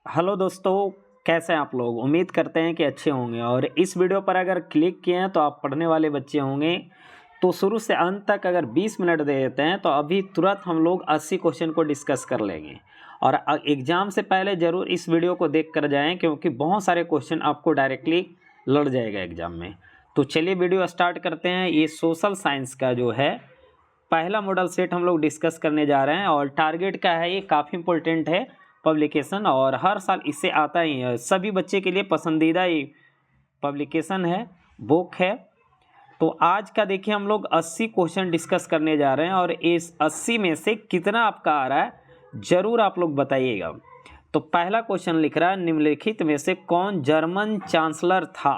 Hello दोस्तों, कैसे हैं आप लोग। उम्मीद करते हैं कि अच्छे होंगे। और इस वीडियो पर अगर क्लिक किए हैं तो आप पढ़ने वाले बच्चे होंगे। तो शुरू से अंत तक अगर 20 मिनट दे देते हैं तो अभी तुरंत हम लोग 80 क्वेश्चन को डिस्कस कर लेंगे। और एग्ज़ाम से पहले ज़रूर इस वीडियो को देख कर जाएँ, क्योंकि बहुत सारे क्वेश्चन आपको डायरेक्टली लड़ जाएगा एग्ज़ाम में। तो चलिए वीडियो स्टार्ट करते हैं। ये सोशल साइंस का जो है पहला मॉडल सेट हम लोग डिस्कस करने जा रहे हैं। और टारगेट का है, ये काफ़ी इंपॉर्टेंट है पब्लिकेशन, और हर साल इससे आता ही है। सभी बच्चे के लिए पसंदीदा ये पब्लिकेशन है, बुक है। तो आज का देखिए हम लोग 80 क्वेश्चन डिस्कस करने जा रहे हैं, और इस 80 में से कितना आपका आ रहा है ज़रूर आप लोग बताइएगा। तो पहला क्वेश्चन लिख रहा है, निम्नलिखित में से कौन जर्मन चांसलर था।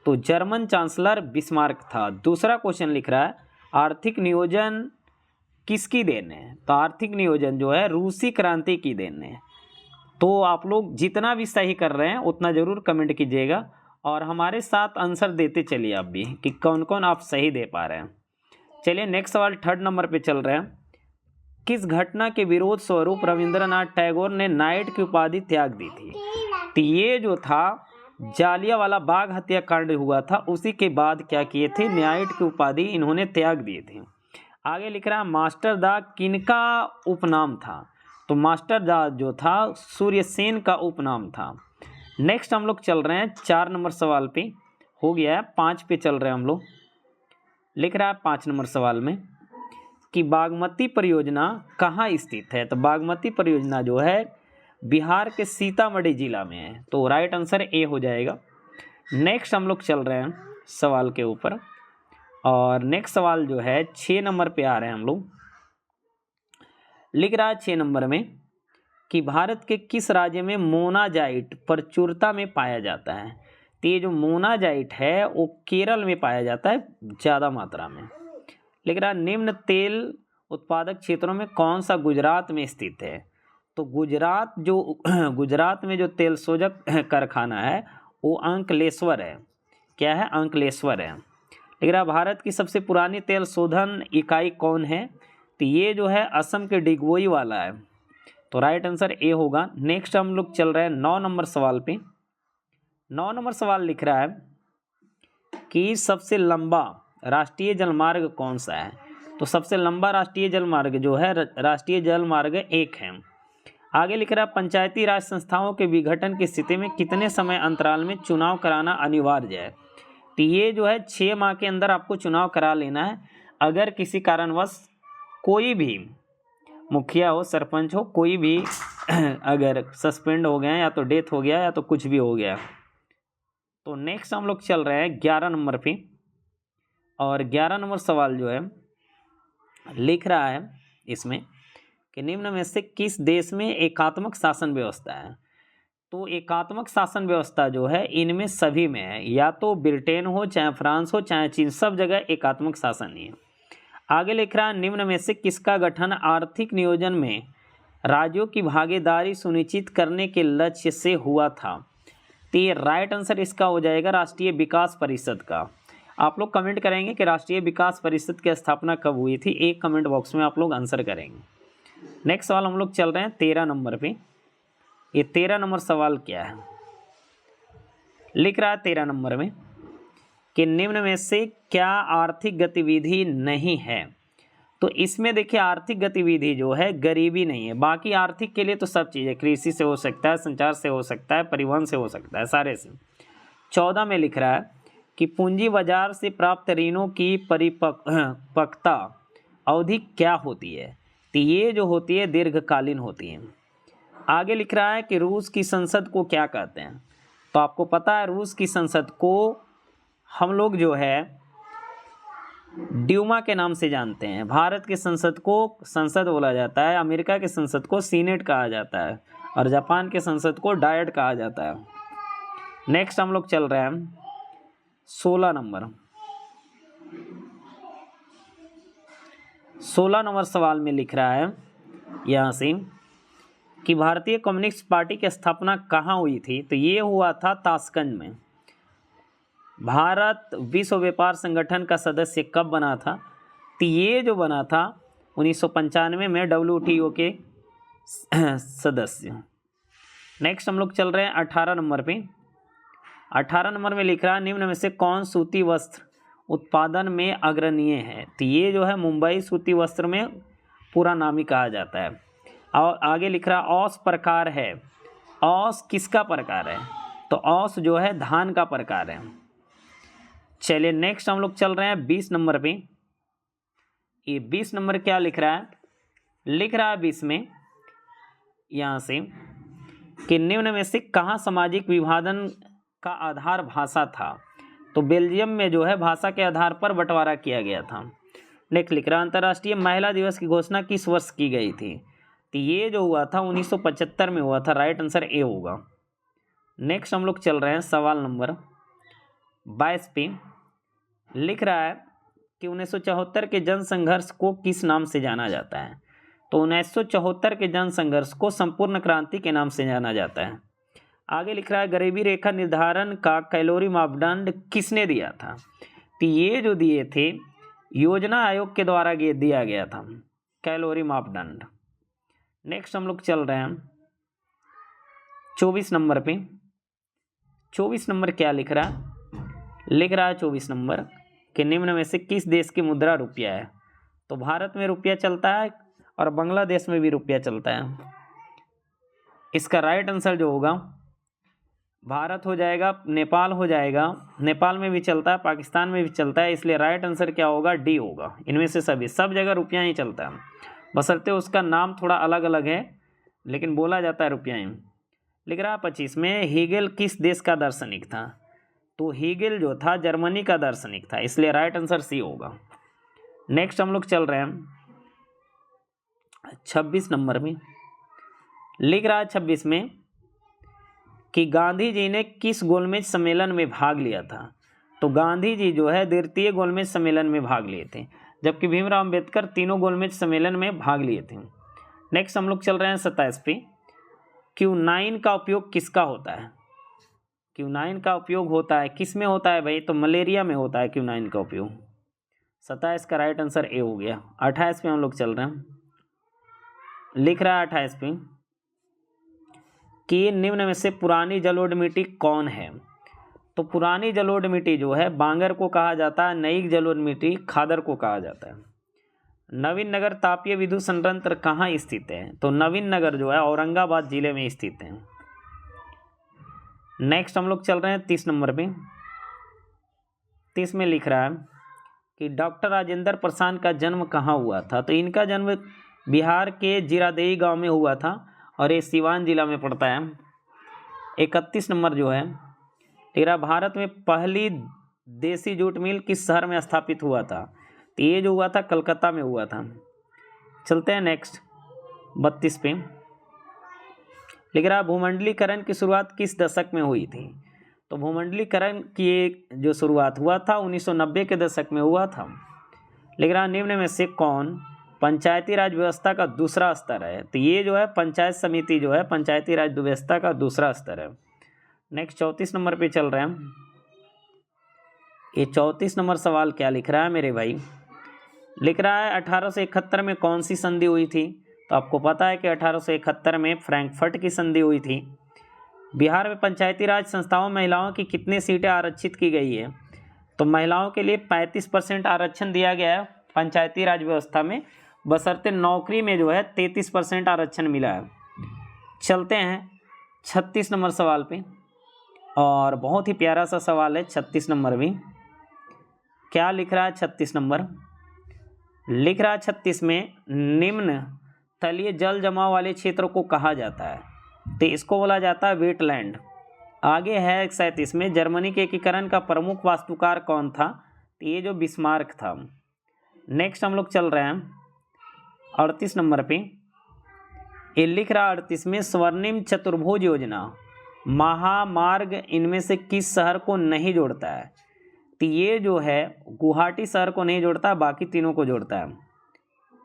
तो जर्मन चांसलर बिस्मार्क था। दूसरा क्वेश्चन लिख रहा है, आर्थिक नियोजन किसकी देन है। तो आर्थिक नियोजन जो है रूसी क्रांति की देन है। तो आप लोग जितना भी सही कर रहे हैं उतना ज़रूर कमेंट कीजिएगा, और हमारे साथ आंसर देते चलिए आप भी कि कौन कौन आप सही दे पा रहे हैं। चलिए नेक्स्ट सवाल, थर्ड नंबर पे चल रहे हैं। किस घटना के विरोध स्वरूप रविंद्रनाथ टैगोर ने नाइट की उपाधि त्याग दी थी। तो ये जो था जालियांवाला बाग हत्याकांड हुआ था, उसी के बाद क्या किए थे, नाइट की उपाधि इन्होंने त्याग दिए थे। आगे लिख रहा है, मास्टर दा किनका उपनाम था। तो मास्टर दा जो था सूर्यसेन का उपनाम था। नेक्स्ट हम लोग चल रहे हैं 4 नंबर सवाल पे, हो गया है 5 पे चल रहे हैं हम लोग। लिख रहा है 5 नंबर सवाल में कि बागमती परियोजना कहाँ स्थित है। तो बागमती परियोजना जो है बिहार के सीतामढ़ी जिला में है। तो राइट आंसर ए हो जाएगा। नेक्स्ट हम लोग चल रहे हैं सवाल के ऊपर, और नेक्स्ट सवाल जो है 6 नंबर पे आ रहे हैं हम लोग। लिख रहा है 6 नंबर में कि भारत के किस राज्य में मोनाजाइट प्रचुरता में पाया जाता है। तो ये जो मोनाजाइट है वो केरल में पाया जाता है ज़्यादा मात्रा में। लिख रहा है, निम्न तेल उत्पादक क्षेत्रों में कौन सा गुजरात में स्थित है। तो गुजरात में जो तेल शोधक कारखाना है वो अंकलेश्वर है। क्या है, अंकलेश्वर है। लिख रहा है, भारत की सबसे पुरानी तेल शोधन इकाई कौन है। तो ये जो है असम के डिगबोई वाला है। तो राइट आंसर ए होगा। नेक्स्ट हम लोग चल रहे हैं 9 नंबर सवाल पे। 9 नंबर सवाल लिख रहा है कि सबसे लंबा राष्ट्रीय जलमार्ग कौन सा है। तो सबसे लंबा राष्ट्रीय जलमार्ग जो है राष्ट्रीय जलमार्ग 1 है। आगे लिख रहा है, पंचायती राज संस्थाओं के विघटन की स्थिति में कितने समय अंतराल में चुनाव कराना अनिवार्य है। तो ये जो है 6 माह के अंदर आपको चुनाव करा लेना है। अगर किसी कारणवश कोई भी मुखिया हो, सरपंच हो, कोई भी अगर सस्पेंड हो गया या तो डेथ हो गया या तो कुछ भी हो गया। तो नेक्स्ट हम लोग चल रहे हैं 11 नंबर पे, और 11 नंबर सवाल जो है लिख रहा है इसमें कि निम्न में से किस देश में एकात्मक शासन व्यवस्था है। तो एकात्मक शासन व्यवस्था जो है इनमें सभी में है, या तो ब्रिटेन हो, चाहे फ्रांस हो, चाहे चीन, सब जगह एकात्मक शासन ही है। आगे लिख रहा है, निम्न में से किसका गठन आर्थिक नियोजन में राज्यों की भागीदारी सुनिश्चित करने के लक्ष्य से हुआ था। तो ये राइट आंसर इसका हो जाएगा राष्ट्रीय विकास परिषद का। आप लोग कमेंट करेंगे कि राष्ट्रीय विकास परिषद की स्थापना कब हुई थी, एक कमेंट बॉक्स में आप लोग आंसर करेंगे। नेक्स्ट सवाल हम लोग चल रहे हैं 13 नंबर पे। ये 13 नंबर सवाल क्या है, लिख रहा है 13 नंबर में कि निम्न में से क्या आर्थिक गतिविधि नहीं है। तो इसमें देखिए आर्थिक गतिविधि जो है गरीबी नहीं है। बाकी आर्थिक के लिए तो सब चीज़ें, कृषि से हो सकता है, संचार से हो सकता है, परिवहन से हो सकता है, सारे से। 14 में लिख रहा है कि पूंजी बाजार से प्राप्त ऋणों की परिपक्वता अवधि क्या होती है। तो ये जो होती है दीर्घकालीन होती है। आगे लिख रहा है कि रूस की संसद को क्या कहते हैं। तो आपको पता है रूस की संसद को हम लोग जो है ड्यूमा के नाम से जानते हैं। भारत की संसद को संसद बोला जाता है, अमेरिका की संसद को सीनेट कहा जाता है, और जापान के संसद को डायट कहा जाता है। नेक्स्ट हम लोग चल रहे हैं 16 नंबर। 16 नंबर सवाल में लिख रहा है यहाँ से कि भारतीय कम्युनिस्ट पार्टी की स्थापना कहाँ हुई थी। तो ये हुआ था ताशकंद में। भारत विश्व व्यापार संगठन का सदस्य कब बना था। तो ये जो बना था 1995 में WTO के सदस्य। नेक्स्ट हम लोग चल रहे हैं 18 नंबर पे। 18 नंबर में लिख रहा है निम्न में से कौन सूती वस्त्र उत्पादन में अग्रणीय है। तो ये जो है मुंबई सूती वस्त्र में पूरा नामी कहा जाता है। और आगे लिख रहा औस प्रकार है। औस किसका प्रकार है? तो औस जो है धान का प्रकार है। चलिए नेक्स्ट हम लोग चल रहे हैं 20 नंबर पे। ये 20 नंबर क्या लिख रहा है? लिख रहा है 20 में यहाँ से कि निम्न में से कहाँ सामाजिक विभाजन का आधार भाषा था। तो बेल्जियम में जो है भाषा के आधार पर बंटवारा किया गया था। नेक्स्ट लिख रहा अंतर्राष्ट्रीय महिला दिवस की घोषणा किस वर्ष की गई थी। तो ये जो हुआ था 1975 में हुआ था। राइट आंसर ए होगा। नेक्स्ट हम लोग चल रहे हैं सवाल नंबर 22 पे। लिख रहा है कि 1974 के जनसंघर्ष को किस नाम से जाना जाता है। तो 1974 के जनसंघर्ष को संपूर्ण क्रांति के नाम से जाना जाता है। आगे लिख रहा है गरीबी रेखा निर्धारण का कैलोरी मापदंड किसने दिया था। तो ये जो दिए थे योजना आयोग के द्वारा ये दिया गया था कैलोरी मापदंड। नेक्स्ट हम लोग चल रहे हैं 24 नंबर पे। 24 नंबर क्या लिख रहा है? लिख रहा है 24 नंबर कि निम्न में से किस देश की मुद्रा रुपया है। तो भारत में रुपया चलता है और बांग्लादेश में भी रुपया चलता है। इसका राइट आंसर जो होगा भारत हो जाएगा, नेपाल हो जाएगा। नेपाल में भी चलता है, पाकिस्तान में भी चलता है, इसलिए राइट आंसर क्या होगा? डी होगा। इनमें से सभी सब जगह रुपया ही चलता है, बशर्ते उसका नाम थोड़ा अलग अलग है, लेकिन बोला जाता है रुपया ही। लिख रहा है 25 में हीगेल किस देश का दार्शनिक था। तो हीगेल जो था जर्मनी का दार्शनिक था, इसलिए राइट आंसर सी होगा। नेक्स्ट हम लोग चल रहे हैं 26 नंबर में। लिख रहा है 26 में कि गांधी जी ने किस गोलमेज सम्मेलन में भाग लिया था। तो गांधी जी जो है द्वितीय गोलमेज सम्मेलन में भाग लिए थे, जबकि भीमराव अंबेडकर तीनों गोलमेज सम्मेलन में भाग लिए थे। नेक्स्ट हम लोग चल रहे हैं 27 पे। Q9 का उपयोग किसका होता है। Q9 का उपयोग होता है किस में होता है भाई? तो मलेरिया में होता है Q9 का उपयोग। 27 का राइट आंसर ए हो गया। 28 पे हम लोग चल रहे हैं। लिख रहा है 28 पे कि निम्न में से पुरानी जलोढ़ मिट्टी कौन है। तो पुरानी जलोढ़ मिट्टी जो है बांगर को कहा जाता है, नई जलोढ़ मिट्टी खादर को कहा जाता है। नवीन नगर तापीय विद्युत संयंत्र कहाँ स्थित है। तो नवीन नगर जो है औरंगाबाद जिले में स्थित है। नेक्स्ट हम लोग चल रहे हैं 30 नंबर पे। 30 में लिख रहा है कि डॉक्टर राजेंद्र प्रसाद का जन्म कहाँ हुआ था। तो इनका जन्म बिहार के जीरादेई गांव में हुआ था और ये सीवान जिला में पड़ता है। 31 नंबर जो है तेरा भारत में पहली देसी जूट मिल किस शहर में स्थापित हुआ था। तो ये जो हुआ था कलकत्ता में हुआ था। चलते हैं नेक्स्ट 32 पे। लिख रहा भूमंडलीकरण की शुरुआत किस दशक में हुई थी। तो भूमंडलीकरण की जो शुरुआत हुआ था 1990 के दशक में हुआ था। लिख रहा निम्न में से कौन पंचायती राज व्यवस्था का दूसरा स्तर है। तो ये जो है पंचायत समिति जो है पंचायती राज व्यवस्था का दूसरा स्तर है। नेक्स्ट 34 नंबर पे चल रहे हैं। ये 34 नंबर सवाल क्या लिख रहा है मेरे भाई? लिख रहा है 1871 में कौन सी संधि हुई थी। तो आपको पता है कि 1871 में फ्रैंकफर्ट की संधि हुई थी। बिहार में पंचायती राज संस्थाओं में महिलाओं की कितनी सीटें आरक्षित की गई है। तो महिलाओं के लिए 35% आरक्षण दिया गया है पंचायती राज व्यवस्था में, बशर्ते नौकरी में जो है 33% आरक्षण मिला है। चलते हैं 36 नंबर सवाल पे, और बहुत ही प्यारा सा सवाल है 36 नंबर भी। क्या लिख रहा है 36 नंबर? लिख रहा है 36 में निम्न तलीय जल जमाव वाले क्षेत्रों को कहा जाता है। तो इसको बोला जाता है वेटलैंड। आगे है 37 में जर्मनी के एकीकरण का प्रमुख वास्तुकार कौन था। तो ये जो बिस्मार्क था। नेक्स्ट हम लोग चल रहे हैं 38 नंबर पे। ये लिख रहा 38 में स्वर्णिम चतुर्भुज योजना महामार्ग इनमें से किस शहर को नहीं जोड़ता है। तो ये जो है गुवाहाटी शहर को नहीं जोड़ता, बाकी तीनों को जोड़ता है।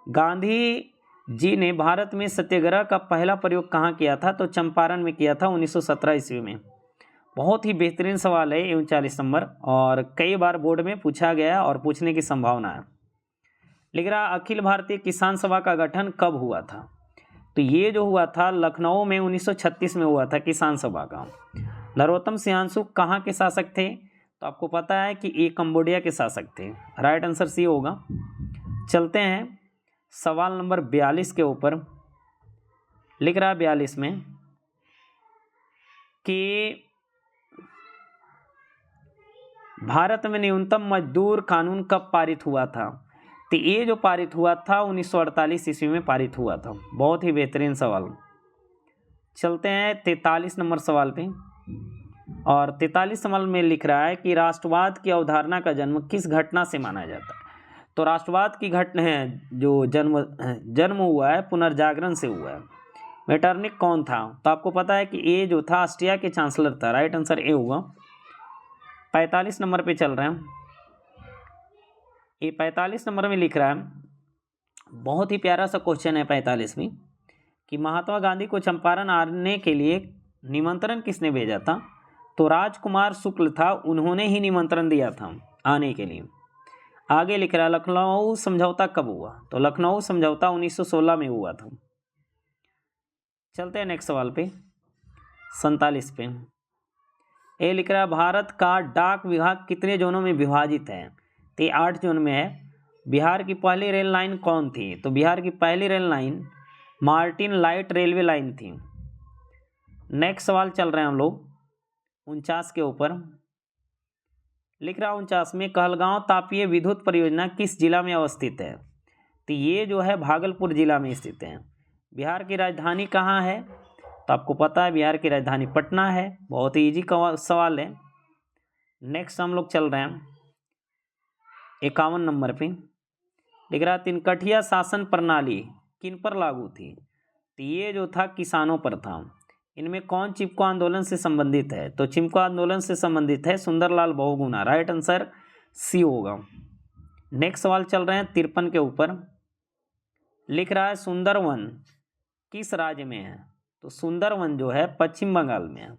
गांधी जी ने भारत में सत्याग्रह का पहला प्रयोग कहाँ किया था। तो चंपारण में किया था 1917 ईस्वी में। बहुत ही बेहतरीन सवाल है 39 नंबर, और कई बार बोर्ड में पूछा गया और पूछने की संभावना है। लिख रहा अखिल भारतीय किसान सभा का गठन कब हुआ था। तो ये जो हुआ था लखनऊ में 1936 में हुआ था किसान सभा का। नरोत्तम सिंहांशु कहाँ के शासक थे? तो आपको पता है कि ये कंबोडिया के शासक थे। राइट आंसर सी होगा। चलते हैं सवाल नंबर 42 के ऊपर। लिख रहा है 42 में कि भारत में न्यूनतम मजदूर कानून कब पारित हुआ था? तो ये जो पारित हुआ था 1948 ईस्वी में पारित हुआ था। बहुत ही बेहतरीन सवाल। चलते हैं 43 नंबर सवाल पे। और 43 सवाल में लिख रहा है कि राष्ट्रवाद की अवधारणा का जन्म किस घटना से माना जाता है? तो राष्ट्रवाद की घटना है जो जन्म हुआ है पुनर्जागरण से हुआ है। मेटरनिक कौन था? तो आपको पता है कि ये जो था ऑस्ट्रिया के चांसलर था। राइट आंसर ए होगा। 45 नंबर पे चल रहे हैं। ये 45 नंबर में लिख रहा है, बहुत ही प्यारा सा क्वेश्चन है 45 में, कि महात्मा गांधी को चंपारण आने के लिए निमंत्रण किसने भेजा था? तो राजकुमार शुक्ल था, उन्होंने ही निमंत्रण दिया था आने के लिए। आगे लिख रहा है लखनऊ समझौता कब हुआ? तो लखनऊ समझौता 1916 में हुआ था। चलते हैं नेक्स्ट सवाल पे 47 पे। ये लिख रहा है भारत का डाक विभाग कितने जोनों में विभाजित है? तो 8 जोन में है। बिहार की पहली रेल लाइन कौन थी? तो बिहार की पहली rail line Martin light railway line थी। नेक्स्ट सवाल चल रहे हैं हम लोग 49 के ऊपर। लिख रहा 49 में कहलगांव तापीय विद्युत परियोजना किस जिला में अवस्थित है? तो ये जो है भागलपुर जिला में स्थित है। बिहार की राजधानी कहाँ है? तो आपको पता है बिहार की राजधानी पटना है। बहुत ही इजी सवाल है। नेक्स्ट हम लोग चल रहे हैं 51 नंबर पे। लिख रहा तिनकठिया शासन प्रणाली किन पर लागू थी? तो ये जो था किसानों पर था। इनमें कौन चिपको आंदोलन से संबंधित है? तो चिपको आंदोलन से संबंधित है Sundarlal Bahuguna. Right answer C होगा। नेक्स्ट सवाल चल रहे हैं 53 के ऊपर। लिख रहा है सुंदरवन किस राज्य में है? तो सुंदरवन जो है पश्चिम बंगाल में है।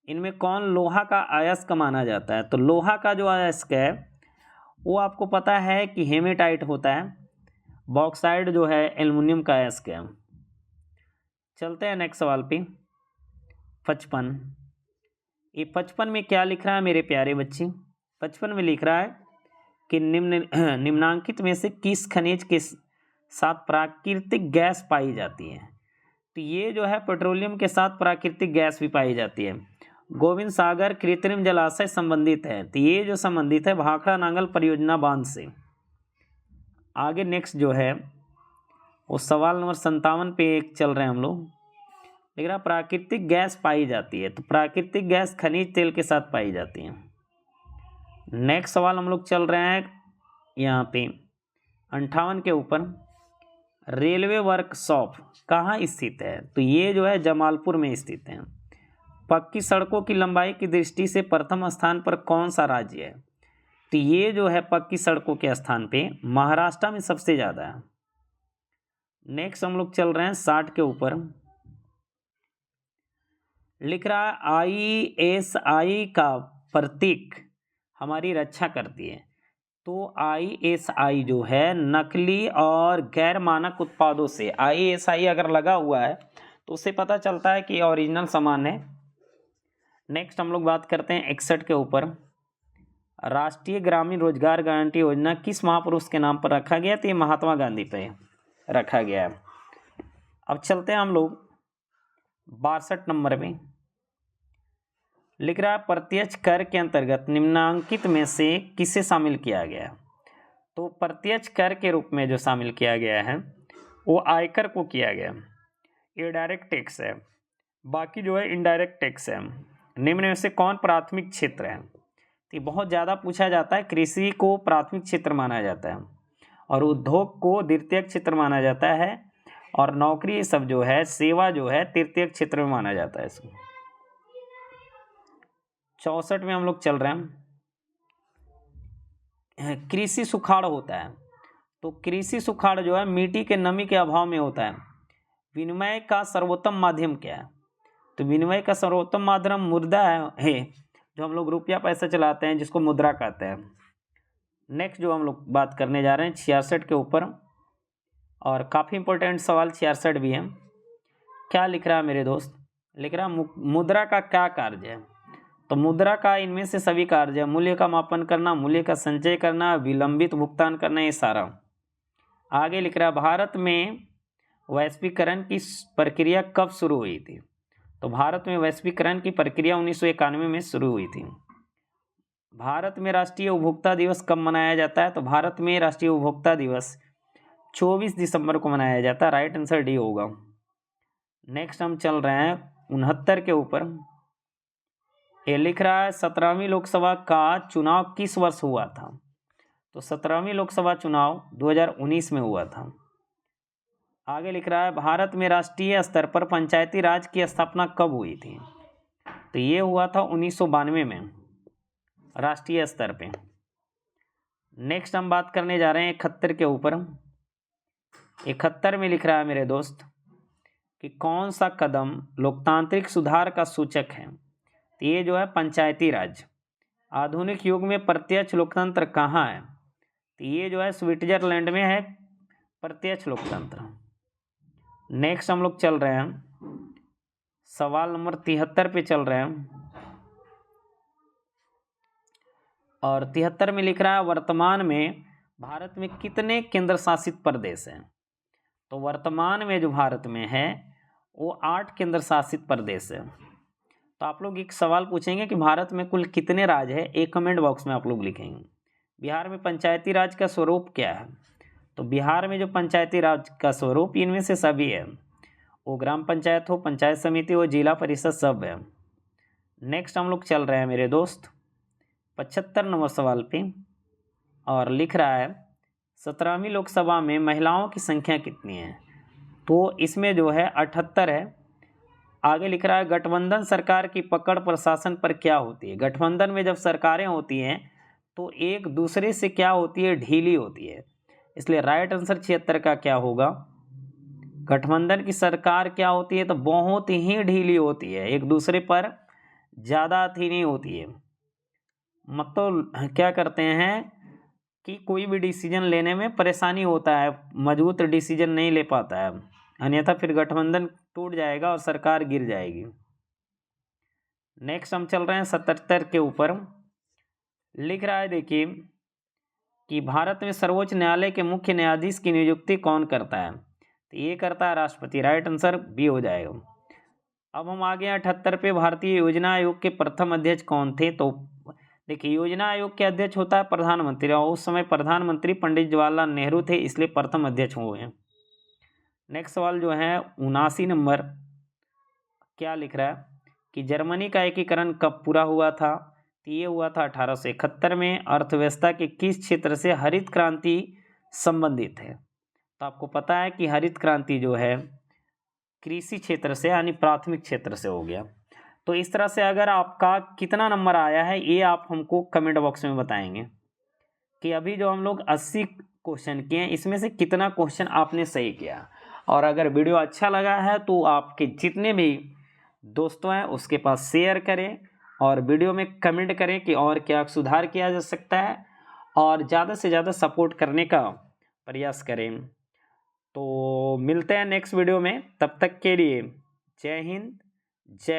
इनमें कौन लोहा का अयस्क माना जाता है? तो लोहा का जो अयस्क है वो आपको पता है कि हेमेटाइट होता है। बॉक्साइड जो है एल्युमिनियम का अयस्क है। चलते हैं नेक्स्ट सवाल पे 55। ये 55 में क्या लिख रहा है मेरे प्यारे बच्चे? 55 में लिख रहा है कि निम्नांकित में से किस खनिज के साथ प्राकृतिक गैस पाई जाती है? तो ये जो है पेट्रोलियम के साथ प्राकृतिक गैस भी पाई जाती है। गोविंद सागर कृत्रिम जलाशय संबंधित है। तो ये जो संबंधित है भाखड़ा नांगल परियोजना बांध से। आगे नेक्स्ट जो है वो सवाल नंबर 57 पे एक चल रहे हैं हम लोग। लिख रहा प्राकृतिक गैस पाई जाती है। तो प्राकृतिक गैस खनिज तेल के साथ पाई जाती है। नेक्स्ट सवाल हम लोग चल रहे हैं यहाँ पे 58 के ऊपर। रेलवे वर्कशॉप कहाँ स्थित है? तो ये जो है जमालपुर में स्थित है। पक्की सड़कों की लंबाई की दृष्टि से प्रथम स्थान पर कौन सा राज्य है? तो ये जो है पक्की सड़कों के स्थान पे महाराष्ट्र में सबसे ज़्यादा है। नेक्स्ट हम लोग चल रहे हैं 60 के ऊपर। लिख रहा है ISI का प्रतीक हमारी रक्षा करती है। तो ISI जो है नकली और गैर मानक उत्पादों से ISI अगर लगा हुआ है तो उससे पता चलता है कि ओरिजिनल सामान है। नेक्स्ट हम लोग बात करते हैं 61 के ऊपर। राष्ट्रीय ग्रामीण रोजगार गारंटी योजना किस महापुरुष के नाम पर रखा गया? तो ये महात्मा गांधी पे रखा गया है। अब चलते हैं हम लोग 62 नंबर में। लिख रहा है प्रत्यक्ष कर के अंतर्गत निम्नांकित में से किसे शामिल किया गया? तो प्रत्यक्ष कर के रूप में जो शामिल किया गया है वो आयकर को किया गया। ये डायरेक्ट टैक्स है। बाकी जो है इनडायरेक्ट टैक्स है। निम्न में से कौन प्राथमिक क्षेत्र है? तो बहुत ज़्यादा पूछा जाता है। कृषि को प्राथमिक क्षेत्र माना जाता है और उद्योग को द्वितीयक क्षेत्र माना जाता है और नौकरी सब जो है सेवा जो है तृतीयक क्षेत्र में माना जाता है इसको। 64 में हम लोग चल रहे हैं। कृषि सुखाड़ होता है। तो कृषि सुखाड़ जो है मिट्टी के नमी के अभाव में होता है। विनिमय का सर्वोत्तम माध्यम क्या है? तो विनिमय का सर्वोत्तम माध्यम मुद्रा है जो हम लोग रुपया पैसा चलाते हैं जिसको मुद्रा कहते हैं। नेक्स्ट जो हम लोग बात करने जा रहे हैं 66 के ऊपर और काफ़ी इंपॉर्टेंट सवाल 66 भी है। क्या लिख रहा है मेरे दोस्त, लिख रहा मुद्रा का क्या कार्य है। तो मुद्रा का इनमें से सभी कार्य है, मूल्य का मापन करना, मूल्य का संचय करना, विलंबित भुगतान करना, ये सारा। आगे लिख रहा है भारत में वैश्वीकरण की प्रक्रिया कब शुरू हुई थी। तो भारत में वैश्वीकरण की प्रक्रिया 1991 में शुरू हुई थी। भारत में राष्ट्रीय उपभोक्ता दिवस कब मनाया जाता है। तो भारत में राष्ट्रीय उपभोक्ता दिवस 24 दिसंबर को मनाया जाता है। राइट आंसर डी होगा। नेक्स्ट हम चल रहे हैं 69 के ऊपर। ये लिख रहा है 17वीं लोकसभा का चुनाव किस वर्ष हुआ था। तो 17वीं लोकसभा चुनाव 2019 में हुआ था। आगे लिख रहा है भारत में राष्ट्रीय स्तर पर पंचायती राज की स्थापना कब हुई थी। तो ये हुआ था 1992 में राष्ट्रीय स्तर पे। नेक्स्ट हम बात करने जा रहे हैं 71 के ऊपर। 71 में लिख रहा है मेरे दोस्त कि कौन सा कदम लोकतांत्रिक सुधार का सूचक है। तो ये जो है पंचायती राज। आधुनिक युग में प्रत्यक्ष लोकतंत्र कहाँ है। तो ये जो है स्विट्जरलैंड में है प्रत्यक्ष लोकतंत्र। नेक्स्ट हम लोग चल रहे हैं सवाल नंबर 73 पे चल रहे हैं। और 73 में लिख रहा है वर्तमान में भारत में कितने केंद्र शासित प्रदेश हैं। तो वर्तमान में जो भारत में है वो 8 केंद्र शासित प्रदेश है। तो आप लोग एक सवाल पूछेंगे कि भारत में कुल कितने राज्य है, एक कमेंट बॉक्स में आप लोग लिखेंगे। बिहार में पंचायती राज का स्वरूप क्या है। तो बिहार में जो पंचायती राज का स्वरूप इनमें से सभी है, वो ग्राम पंचायत हो, पंचायत समिति हो, जिला परिषद, सब है। नेक्स्ट हम लोग चल रहे हैं मेरे दोस्त 75 नंबर सवाल पे। और लिख रहा है 17वीं लोकसभा में महिलाओं की संख्या कितनी है। तो इसमें जो है 78 है। आगे लिख रहा है गठबंधन सरकार की पकड़ प्रशासन पर क्या होती है। गठबंधन में जब सरकारें होती हैं तो एक दूसरे से क्या होती है, ढीली होती है। इसलिए राइट आंसर 76 का क्या होगा। गठबंधन की सरकार क्या होती है, तो बहुत ही ढीली होती है, एक दूसरे पर ज़्यादा अथी नहीं होती है। मतलब क्या करते हैं कि कोई भी डिसीजन लेने में परेशानी होता है, मजबूत डिसीजन नहीं ले पाता है, अन्यथा फिर गठबंधन टूट जाएगा और सरकार गिर जाएगी। नेक्स्ट हम चल रहे हैं 77 के ऊपर। लिख रहा है देखिए कि भारत में सर्वोच्च न्यायालय के मुख्य न्यायाधीश की नियुक्ति कौन करता है। तो ये करता है राष्ट्रपति। राइट आंसर बी हो जाएगा। अब हम आगे 78 पे भारतीय योजना आयोग के प्रथम अध्यक्ष कौन थे। तो देखिए योजना आयोग के अध्यक्ष होता है प्रधानमंत्री, और उस समय प्रधानमंत्री पंडित जवाहरलाल नेहरू थे, इसलिए प्रथम अध्यक्ष हुए हैं। नेक्स्ट सवाल जो है 79 नंबर, क्या लिख रहा है कि जर्मनी का एकीकरण कब पूरा हुआ था। तो ये हुआ था 1871 में। अर्थव्यवस्था के किस क्षेत्र से हरित क्रांति संबंधित है। तो आपको पता है कि हरित क्रांति जो है कृषि क्षेत्र से यानी प्राथमिक क्षेत्र से हो गया। तो इस तरह से अगर आपका कितना नंबर आया है ये आप हमको कमेंट बॉक्स में बताएंगे कि अभी जो हम लोग 80 क्वेश्चन किए हैं इसमें से कितना क्वेश्चन आपने सही किया। और अगर वीडियो अच्छा लगा है तो आपके जितने भी दोस्तों हैं उसके पास शेयर करें और वीडियो में कमेंट करें कि और क्या सुधार किया जा सकता है, और ज़्यादा से ज़्यादा सपोर्ट करने का प्रयास करें। तो मिलते हैं नेक्स्ट वीडियो में, तब तक के लिए जय हिंद जय।